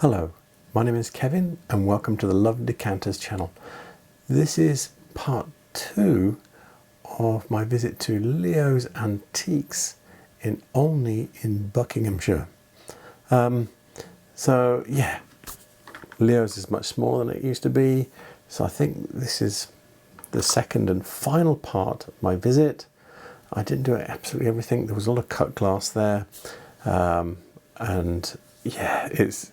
Hello, my name is Kevin and welcome to the Love Decanters channel. This is part 2 of my visit to Leo's Antiques in Olney in Buckinghamshire. So yeah, Leo's is much smaller than it used to be, so I think this is the second and final part of my visit. I didn't do absolutely everything. There was a lot of cut glass there, and yeah, it's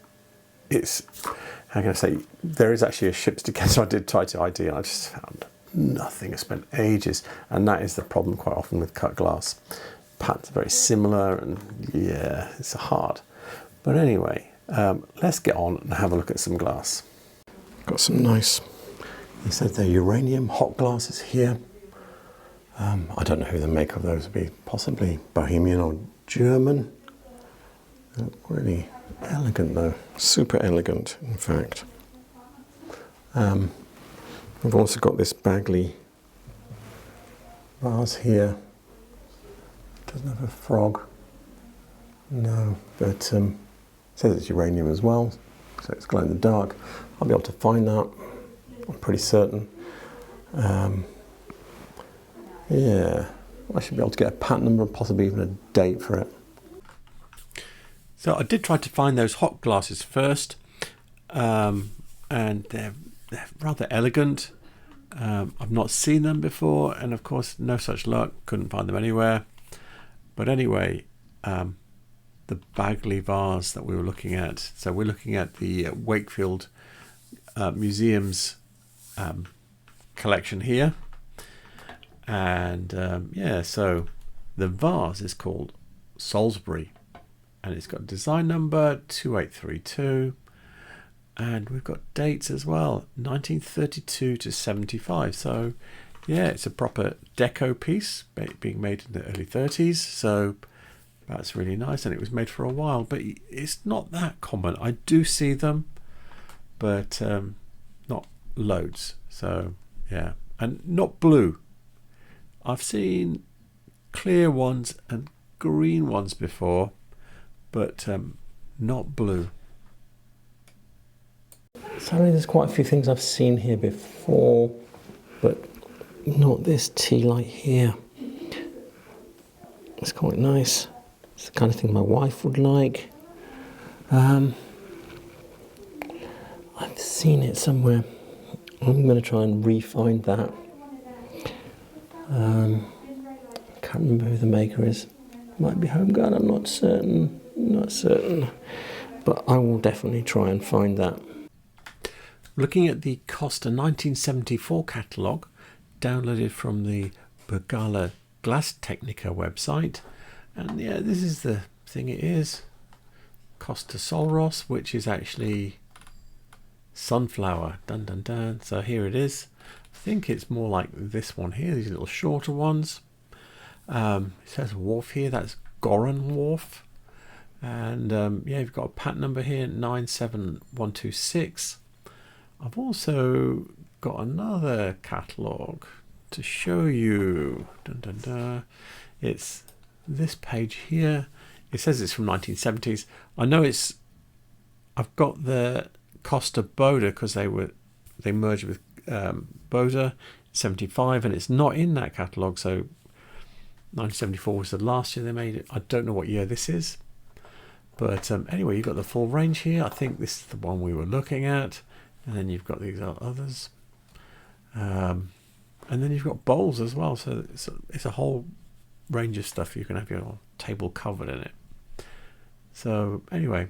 how can I say, there is actually a ship's decanter I did try to ID and I just found nothing. I spent ages, and that is the problem quite often with cut glass. Patterns are very similar and yeah, it's hard. But anyway, let's get on and have a look at some glass. Got some nice, he said they're uranium hot glasses here. I don't know who the maker of those would be, possibly Bohemian or German. Really elegant though, super elegant in fact. I've also got this Bagley vase here. Doesn't have a frog, no, but it says it's uranium as well, so it's glow in the dark. I'll be able to find that, I'm pretty certain. Yeah, I should be able to get a Patton number and possibly even a date for it. So I did try to find those hot glasses first, and they're rather elegant. I've not seen them before, and of course no such luck, couldn't find them anywhere. But anyway, the Bagley vase that we were looking at, so we're looking at the Wakefield Museum's collection here. And yeah, so the vase is called Salisbury, and it's got design number 2832, and we've got dates as well, 1932 to 75. So yeah, it's a proper deco piece being made in the early 30s, so that's really nice, and it was made for a while, but it's not that common. I do see them, but not loads. So yeah, and not blue. I've seen clear ones and green ones before, but not blue. Sadly, there's quite a few things I've seen here before, but not this Tealight here. It's quite nice. It's the kind of thing my wife would like. I've seen it somewhere. I'm going to try and re-find that. Can't remember who the maker is. Might be Homeguard, I'm not certain. But I will definitely try and find that. Looking at the Costa 1974 catalogue, downloaded from the Victorian Glass Technica website, and yeah, this is the thing it is. Costa Solros, which is actually sunflower. Dun dun dun. So here it is. I think it's more like this one here, these little shorter ones. It says wharf here, that's Goran Wharf. And yeah, you've got a Patton number here, 97126. I've also got another catalogue to show you. Dun, dun, dun. It's this page here. It says it's from 1970s. I know I've got the Costa Bowl because they merged with Boda 75, and it's not in that catalogue. So 1974 was the last year they made it. I don't know what year this is, but anyway, you've got the full range here. I think this is the one we were looking at, and then you've got these others, and then you've got bowls as well. So it's a whole range of stuff. You can have your table covered in it. So anyway,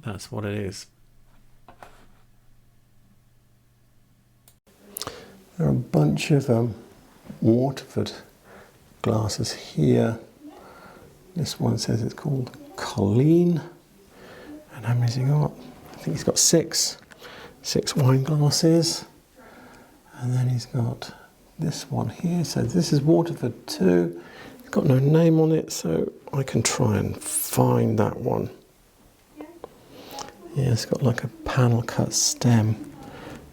that's what it is. There are a bunch of Waterford glasses here. This one says it's called Colleen. And how many has he got? I think he's got six wine glasses. And then he's got this one here. So this is Waterford 2. It's got no name on it, so I can try and find that one. Yeah, it's got like a panel cut stem.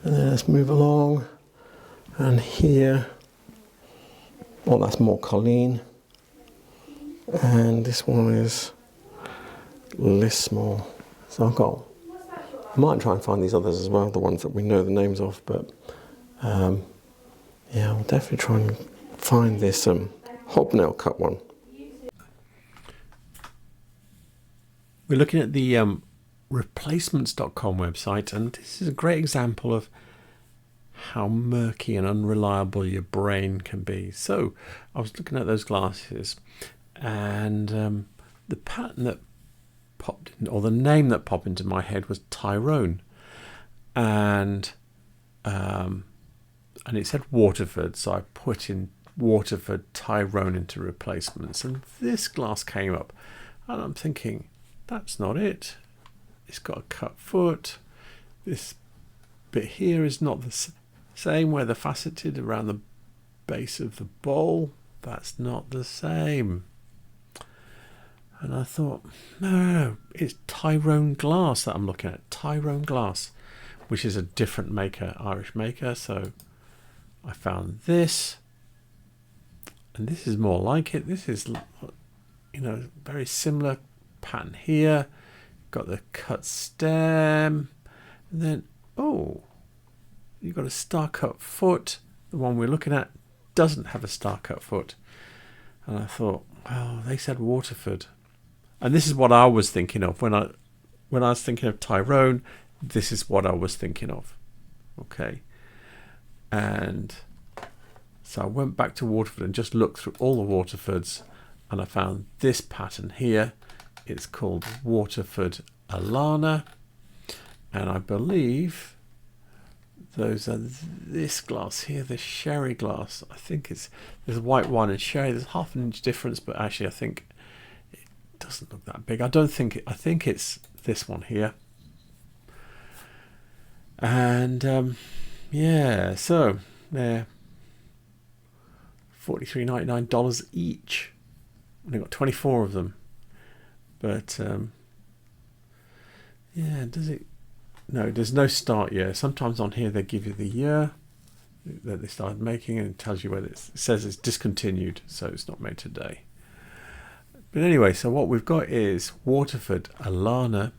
And then let's move along. And here, well, that's more Colleen. And this one is Lismore. So I've got I might try and find these others as well, the ones that we know the names of, but yeah, I'll definitely try and find this hobnail cut one. We're looking at the replacements.com website, and this is a great example of how murky and unreliable your brain can be. So I was looking at those glasses, and the pattern that popped in, or the name that popped into my head, was Tyrone, and it said Waterford, so I put in Waterford Tyrone into replacements, and this glass came up, and I'm thinking, that's not it. It's got a cut foot. This bit here is not the same where the faceted around the base of the bowl. That's not the same. And I thought, no, it's Tyrone Glass that I'm looking at. Tyrone Glass, which is a different maker, Irish maker. So I found this, and this is more like it. This is, you know, very similar pattern here. Got the cut stem, and then oh, you've got a star cut foot. The one we're looking at doesn't have a star cut foot, and I thought, well, they said Waterford, and this is what I was thinking of when I was thinking of Tyrone. This is what I was thinking of. Okay, and so I went back to Waterford and just looked through all the Waterfords, and I found this pattern here. It's called Waterford Alana, and I believe those are this glass here, the sherry glass. I think there's white wine and sherry. There's half an inch difference, but actually I think it doesn't look that big. I think it's this one here. And yeah, so they're $43.99 each. I've got 24 of them. But yeah, does it? No, there's no start year. Sometimes on here they give you the year that they started making, and it tells you whether it says it's discontinued, so it's not made today. But anyway, so what we've got is Waterford Alana,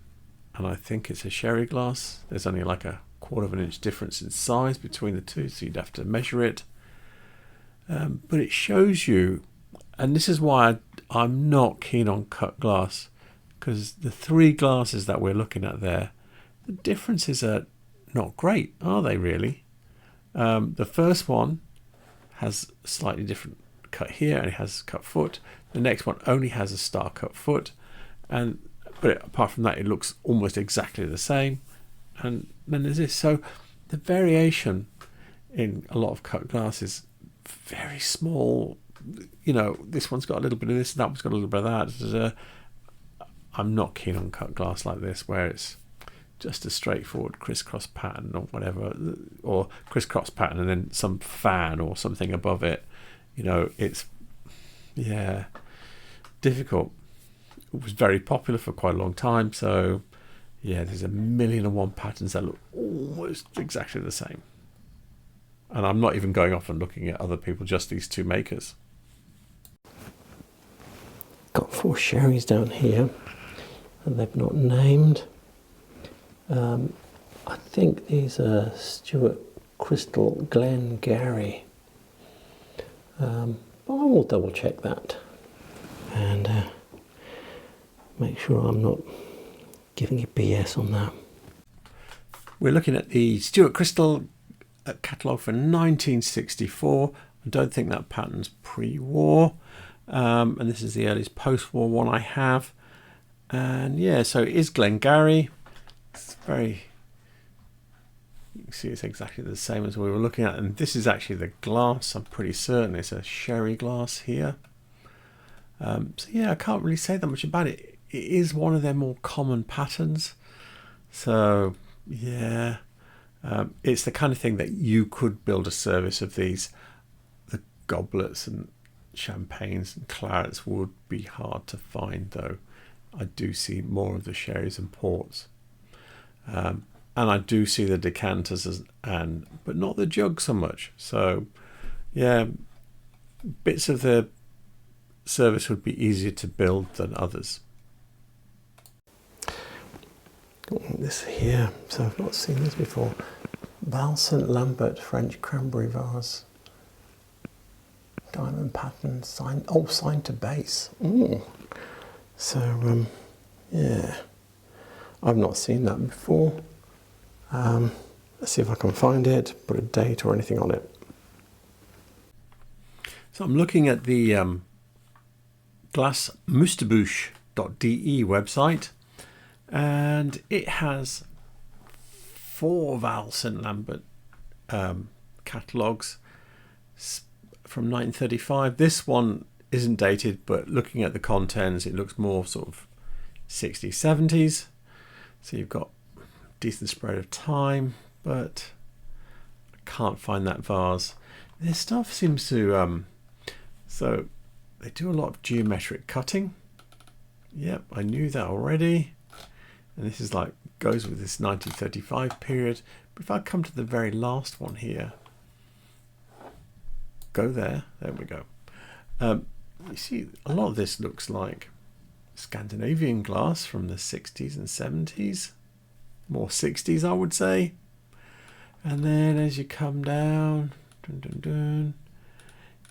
and I think it's a sherry glass. There's only like a 1/4 of an inch difference in size between the two, so you'd have to measure it. But it shows you, and this is why I'm not keen on cut glass, because the three glasses that we're looking at there, the differences are not great, are they really? The first one has a slightly different cut here, and it has a cut foot. The next one only has a star cut foot, but apart from that, it looks almost exactly the same. And then there's this. So the variation in a lot of cut glass is very small. You know, this one's got a little bit of this, that one's got a little bit of that. I'm not keen on cut glass like this, where it's just a straightforward crisscross pattern or whatever, or crisscross pattern and then some fan or something above it. You know, it's, yeah, difficult. It was very popular for quite a long time, so yeah, there's 1,000,001 patterns that look almost exactly the same. And I'm not even going off and looking at other people, just these two makers. Got 4 sherries down here, and they've not named. I think these are Stuart Crystal Glengarry. But I will double check that and make sure I'm not giving you BS on that. We're looking at the Stuart Crystal catalogue for 1964. I don't think that pattern's pre-war, and this is the earliest post-war one I have. And yeah, so it is Glengarry. It's very, you can see it's exactly the same as we were looking at, and this is actually the glass. I'm pretty certain it's a sherry glass here. So yeah, I can't really say that much about it. It is one of their more common patterns. So yeah, it's the kind of thing that you could build a service of these. The goblets and champagnes and clarets would be hard to find, though. I do see more of the sherries and ports, and I do see the decanters, but not the jug so much. So yeah, bits of the service would be easier to build than others. Got this here, so I've not seen this before. Val St Lambert French cranberry vase. Diamond pattern, signed to base. Ooh. So, yeah, I've not seen that before. Let's see if I can find it, put a date or anything on it. So I'm looking at the glassmusterbouche.de website, and it has 4 Val St Lambert catalogues from 1935. This one isn't dated, but looking at the contents, it looks more sort of 60s, 70s. So you've got decent spread of time, but I can't find that vase. This stuff seems to so they do a lot of geometric cutting. Yep, I knew that already. And this is like goes with this 1935 period. But if I come to the very last one here, go there we go. You see a lot of this looks like Scandinavian glass from the 60s and 70s, more 60s I would say. And then as you come down,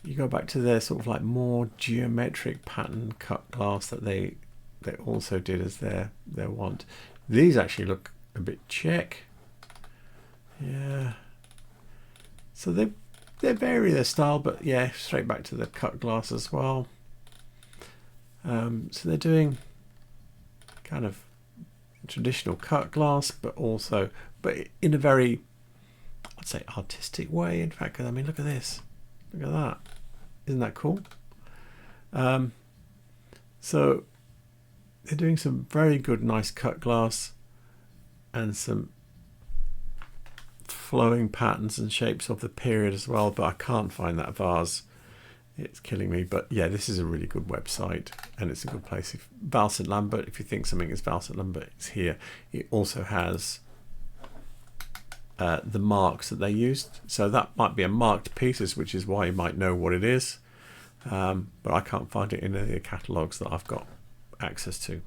you go back to their sort of like more geometric pattern cut glass that they also did as their want. These actually look a bit Czech. Yeah. So they vary their style, but yeah, straight back to the cut glass as well. So they're doing kind of traditional cut glass, but in a very, I'd say, artistic way. In fact, I mean, look at this. Look at that. Isn't that cool? So they're doing some very good, nice cut glass and some flowing patterns and shapes of the period as well, but I can't find that vase. It's killing me. But yeah, this is a really good website, and it's a good place. If Val St Lambert, if you think something is Val St Lambert, it's here. It also has the marks that they used, so that might be a marked pieces, which is why you might know what it is, but I can't find it in any of the catalogues that I've got access to.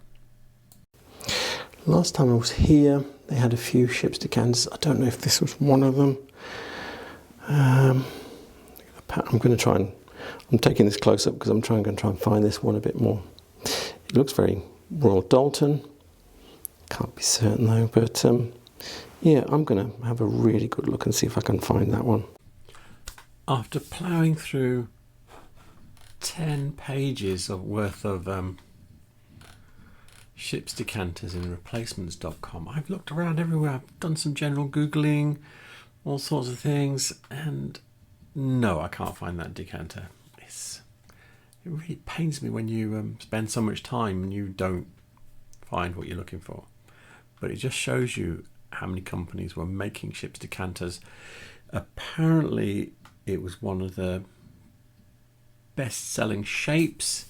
Last time I was here, they had a few ships decanters. I don't know if this was one of them. I'm going to try and, I'm taking this close up because I'm going to try and find this one a bit more. It looks very Royal Dalton. Can't be certain though, but yeah, I'm going to have a really good look and see if I can find that one. After ploughing through 10 pages worth of ships decanters in replacements.com, I've looked around everywhere. I've done some general Googling, all sorts of things, and no, I can't find that decanter. It really pains me when you spend so much time and you don't find what you're looking for. But it just shows you how many companies were making ships decanters. Apparently it was one of the best-selling shapes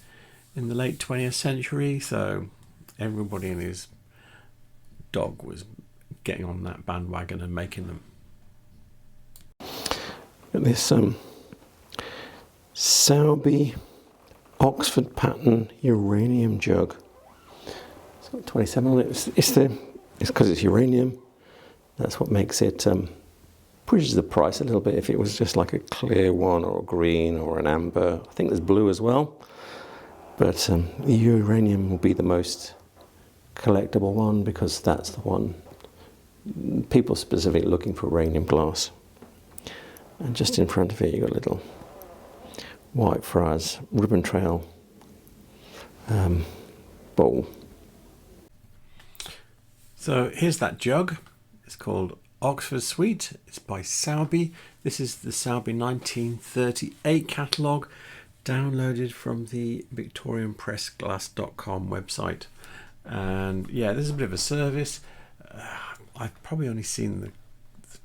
in the late 20th century, so everybody and his dog was getting on that bandwagon and making them. Look at this Sowerby Oxford pattern uranium jug. It's got 27 on it. It's because it's uranium. That's what makes it pushes the price a little bit. If it was just like a clear one or a green or an amber, I think there's blue as well. But the uranium will be the most collectible one because that's the one people specifically looking for uranium glass. And just in front of it, you've got a little White Friars ribbon trail bowl. So here's that jug. It's called Oxford Sweet. It's by Sowerby. This is the Sowerby 1938 catalogue, downloaded from the victorianpressglass.com website. And yeah, this is a bit of a service. I've probably only seen the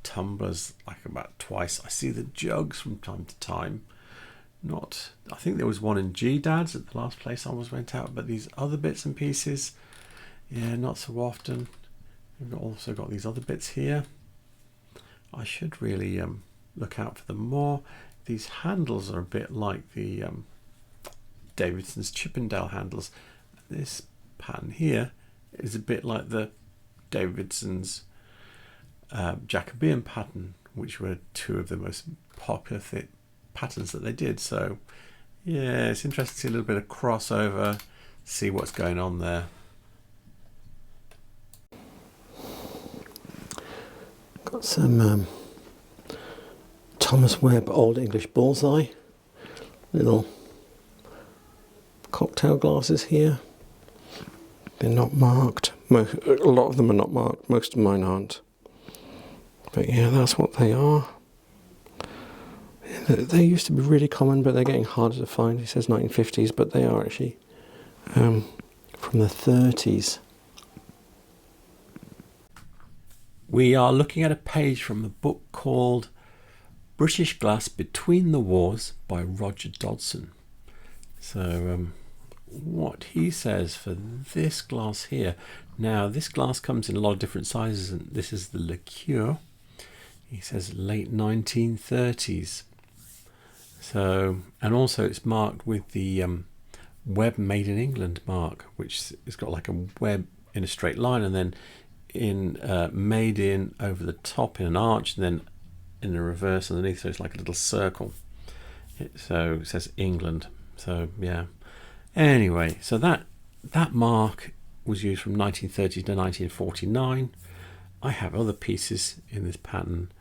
tumblers like about twice. I see the jugs from time to time. I think there was one in G-Dad's at the last place I went out, but these other bits and pieces, yeah, not so often. We've also got these other bits here. I should really look out for them more. These handles are a bit like the Davidson's Chippendale handles. This pattern here is a bit like the Davidson's Jacobean pattern, which were two of the most popular patterns that they did. So yeah, it's interesting to see a little bit of crossover, see what's going on there. Got some Thomas Webb Old English Bullseye, little cocktail glasses here. They're not marked. A lot of them are not marked. Most of mine aren't. But yeah, that's what they are. They used to be really common, but they're getting harder to find. It says 1950s, but they are actually from the 30s. We are looking at a page from a book called British Glass Between the Wars by Roger Dodson. So what he says for this glass here. Now this glass comes in a lot of different sizes, and this is the liqueur. He says late 1930s. So, and also it's marked with the Webb Made in England mark, which has got like a web in a straight line, and then in made in over the top in an arch, and then in the reverse underneath, so it's like a little circle. So it says England. So yeah. Anyway, so that mark was used from 1930 to 1949. I have other pieces in this pattern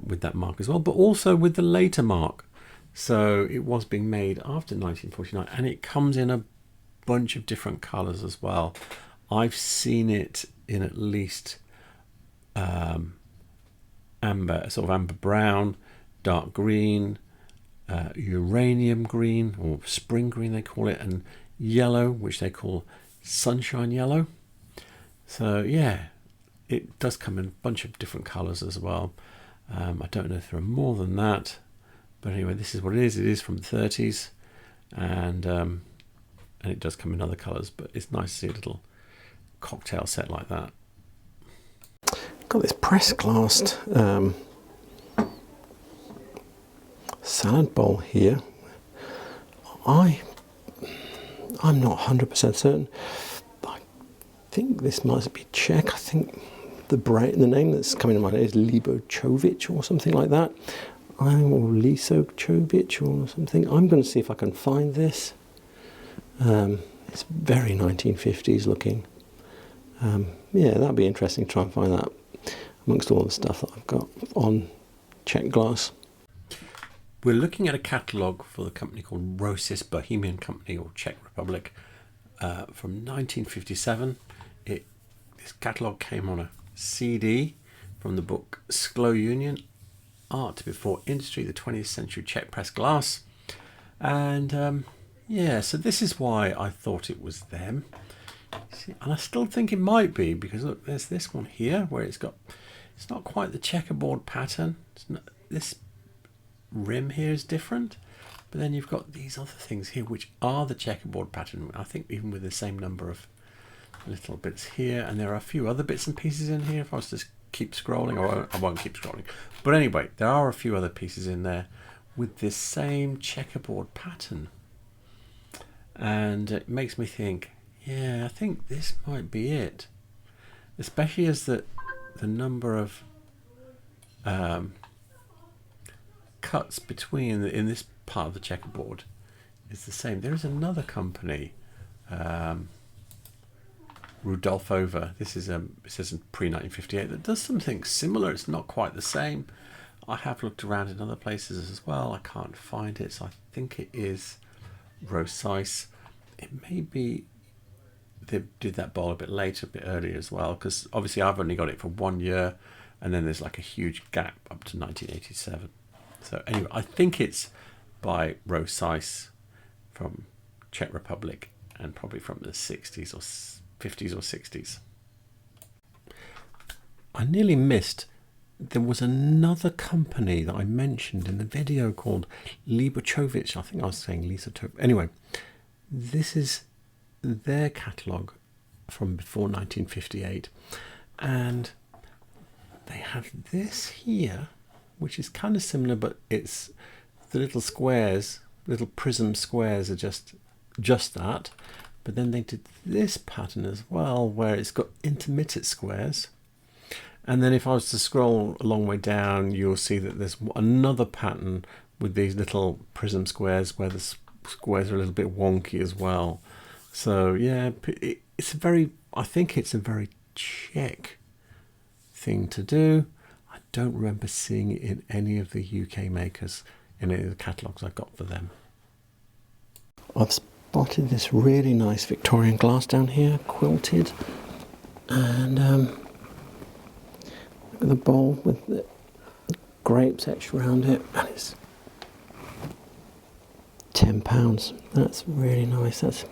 with that mark as well, but also with the later mark. So it was being made after 1949, and it comes in a bunch of different colours as well. I've seen it in at least amber, sort of amber brown, dark green, uranium green, or spring green they call it, and yellow, which they call sunshine yellow. So yeah, it does come in a bunch of different colours as well. I don't know if there are more than that, but anyway, this is what it is. It is from the 30s, and it does come in other colours, but it's nice to see a little cocktail set like that. Got this press glassed salad bowl here. I'm not 100% certain. I think this might be Czech. I think the name that's coming to mind is Libočovič or something like that. Or Lisočovič or something. I'm going to see if I can find this. It's very 1950s looking. Yeah, that'd be interesting to try and find that amongst all the stuff that I've got on Czech glass. We're looking at a catalogue for the company called Rosis Bohemian Company, or Czech Republic, from 1957. This catalogue came on a CD from the book Sklo Union, Art Before Industry, the 20th Century Czech Press Glass. And yeah, so this is why I thought it was them. See, and I still think it might be, because look, there's this one here where it's not quite the checkerboard pattern. This rim here is different, but then you've got these other things here which are the checkerboard pattern. I think even with the same number of little bits here, and there are a few other bits and pieces in here. If I was to keep scrolling, or I won't keep scrolling, but anyway, there are a few other pieces in there with this same checkerboard pattern, and it makes me think, yeah, I think this might be it, especially as the number of cuts between in this part of the checkerboard is the same. There is another company, Rudolfova. This is it says in pre-1958, that does something similar. It's not quite the same. I have looked around in other places as well. I can't find it, so I think it is Rosis. It may be they did that bowl a bit later, a bit earlier as well, because obviously I've only got it for 1 year, and then there's like a huge gap up to 1987. So anyway, I think it's by Rosis from Czech Republic, and probably from the 60s or 50s or 60s. I nearly missed, there was another company that I mentioned in the video called Libočovič. I think I was saying Lisočovič. Anyway, this is their catalogue from before 1958, and they have this here, which is kind of similar, but it's the little squares, little prism squares are just that, But then they did this pattern as well, where it's got intermittent squares. And then if I was to scroll a long way down, you'll see that there's another pattern with these little prism squares where the squares are a little bit wonky as well. So yeah, it's I think it's a very Czech thing to do. I don't remember seeing it in any of the UK makers, in any of the catalogues I got for them. I've spotted this really nice Victorian glass down here, quilted, and look at the bowl with the grapes etched around it, and it's £10. That's really nice. That's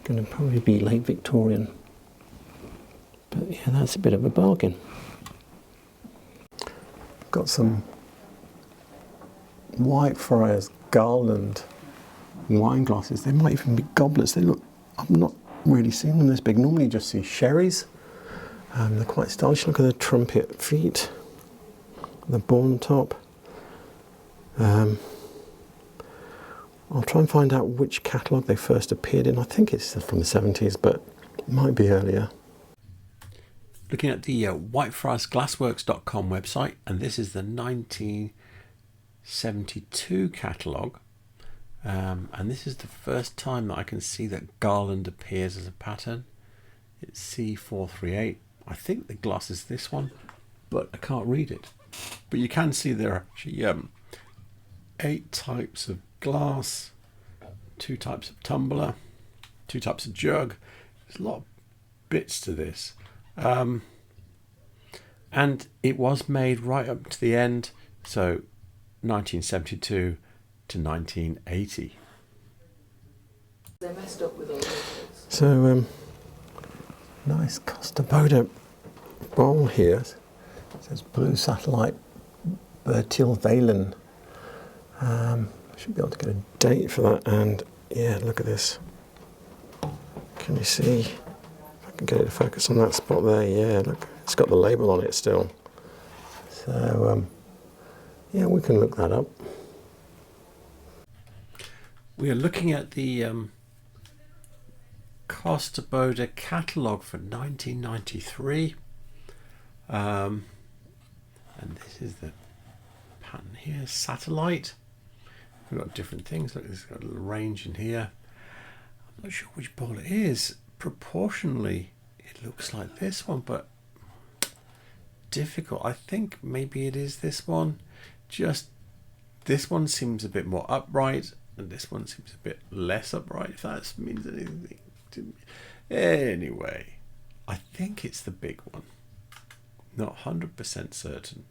going to probably be late Victorian, but yeah, that's a bit of a bargain. Got some Whitefriars garland wine glasses. They might even be goblets. They look, I've not really seen them this big. Normally you just see sherries. They're quite stylish. Look at the trumpet feet, the ball on top. I'll try and find out which catalogue they first appeared in. I think it's from the 70s, but it might be earlier. Looking at the whitefriarsglassworks.com website, and this is the 1972 catalogue. And this is the first time that I can see that garland appears as a pattern. It's C438. I think the glass is this one, but I can't read it. But you can see there are actually 8 types of glass, 2 types of tumbler, 2 types of jug. There's a lot of bits to this. And it was made right up to the end, so 1972 to 1980. They messed up with all those. So, nice Costa Bowl bowl here. It says blue satellite Bertil Valen. I should be able to get a date for that. And yeah, look at this. Can you see? If I can get it to focus on that spot there. Yeah, look, it's got the label on it still. So, yeah, we can look that up. We are looking at the Costa Bowl catalogue for 1993. And this is the pattern here, satellite. We've got different things. Look, it's got a little range in here. I'm not sure which bowl it is. Proportionally, it looks like this one, but difficult. I think maybe it is this one. Just this one seems a bit more upright, and this one seems a bit less upright, if that means anything to me. Anyway, I think it's the big one. Not 100% certain.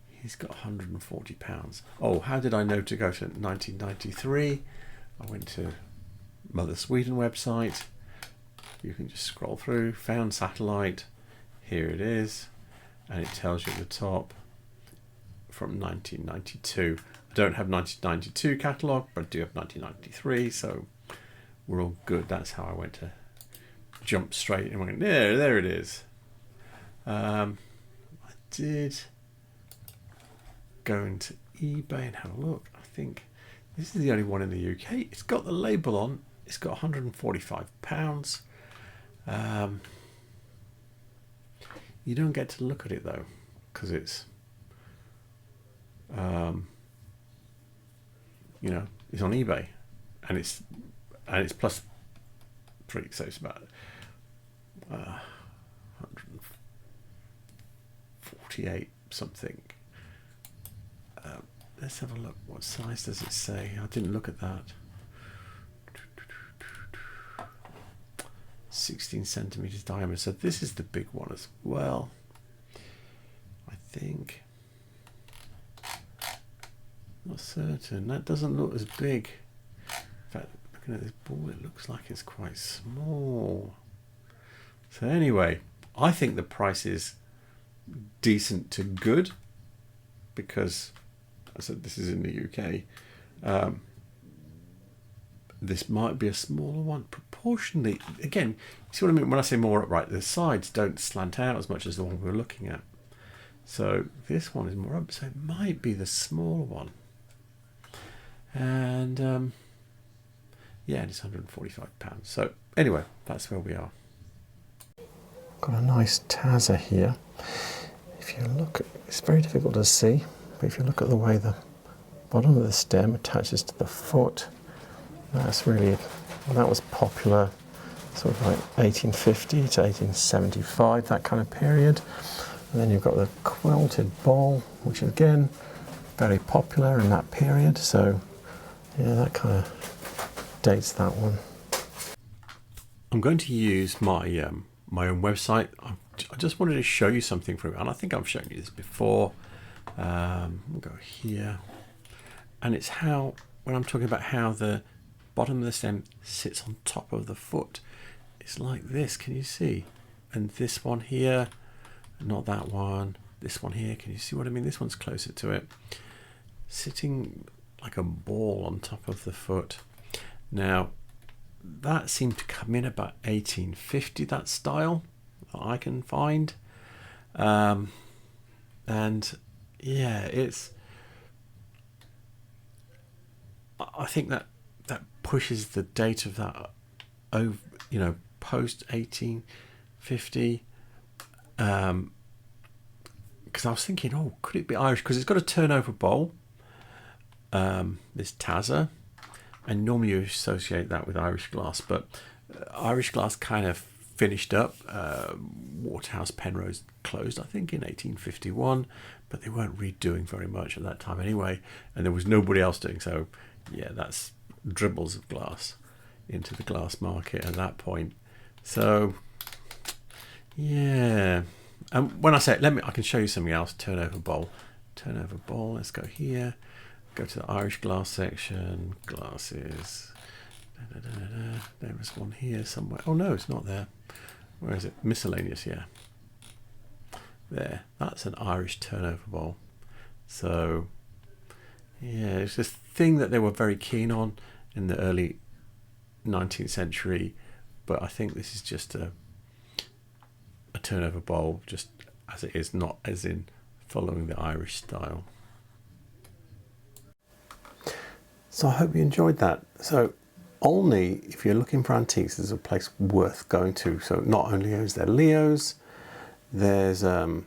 He's got £140. Oh, how did I know to go to 1993? I went to Mother Sweden website. You can just scroll through, found satellite. Here it is. And it tells you at the top from 1992. I don't have 1992 catalogue, but I do have 1993, so we're all good. That's how I went to jump straight and went, there it is. I did go into eBay and have a look. I think this is the only one in the UK. It's got the label on. It's got £145. You don't get to look at it though, because it's you know, it's on eBay, and it's plus 3, so it's about 148 something. Let's have a look. What size does it say? I didn't look at that. 16 centimeters diameter. So this is the big one as well, I think. Not certain. That doesn't look as big. In fact, looking at this ball, it looks like it's quite small. So anyway, I think the price is decent to good, because I said this is in the UK. This might be a smaller one proportionally. Again, you see what I mean when I say more upright? The sides don't slant out as much as the one we were looking at. So this one is more up, so it might be the smaller one. And Yeah, and it's £145. So anyway, that's where we are. Got a nice Tazer here. If you look, it's very difficult to see, but if you look at the way the bottom of the stem attaches to the foot, that's really, that was popular sort of like 1850 to 1875, that kind of period. And then you've got the quilted bowl, which is again very popular in that period. So yeah, that kind of dates that one. I'm going to use my my own website. I just wanted to show you something from it, and I think I've shown you this before. We'll go here, and it's how, when I'm talking about how the bottom of the stem sits on top of the foot, it's like this. Can you see? And this one here, not that one. This one here. Can you see what I mean? This one's closer to it, sitting like a ball on top of the foot. Now, that seemed to come in about 1850, that style that I can find. And yeah, it's, I think that pushes the date of that over, you know, post 1850. Because I was thinking, oh, could it be Irish? Because it's got a turnover bowl, this Tazer, and normally you associate that with Irish glass, but Irish glass kind of finished up. Waterhouse Penrose closed, I think, in 1851, but they weren't redoing very much at that time anyway, and there was nobody else doing so. Yeah, that's dribbles of glass into the glass market at that point. So yeah, and when I say it, I can show you something else. Turnover bowl. Let's go here. Go to the Irish glass section. Glasses. There was one here somewhere. Oh no, it's not there. Where is it? Miscellaneous. Yeah. There. That's an Irish turnover bowl. So yeah, it's this thing that they were very keen on in the early 19th century, but I think this is just a turnover bowl, just as it is, not as in following the Irish style. So I hope you enjoyed that. So Olney, if you're looking for antiques, is a place worth going to. So not only is there Leo's, there's an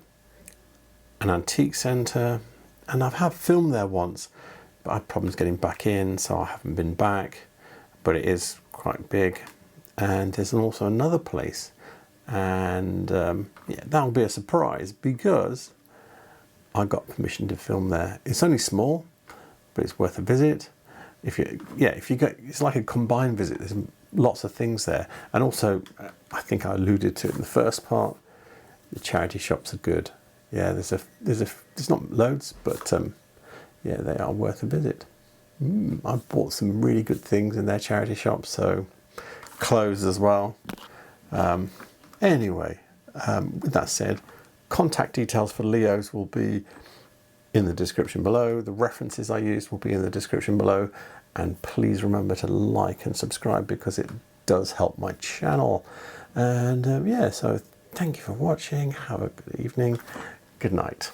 antique centre, and I've had filmed there once, but I had problems getting back in, so I haven't been back, but it is quite big. And there's also another place, and yeah, that'll be a surprise because I got permission to film there. It's only small, but it's worth a visit. If you go, it's like a combined visit. There's lots of things there, and also I think I alluded to it in the first part. The charity shops are good. Yeah, there's not loads, but yeah, they are worth a visit. I bought some really good things in their charity shops, so clothes as well. Anyway, with that said, contact details for Leo's will be in the description below. The references I used will be in the description below, and please remember to like and subscribe because it does help my channel. And yeah, so thank you for watching. Have a good evening. Good night.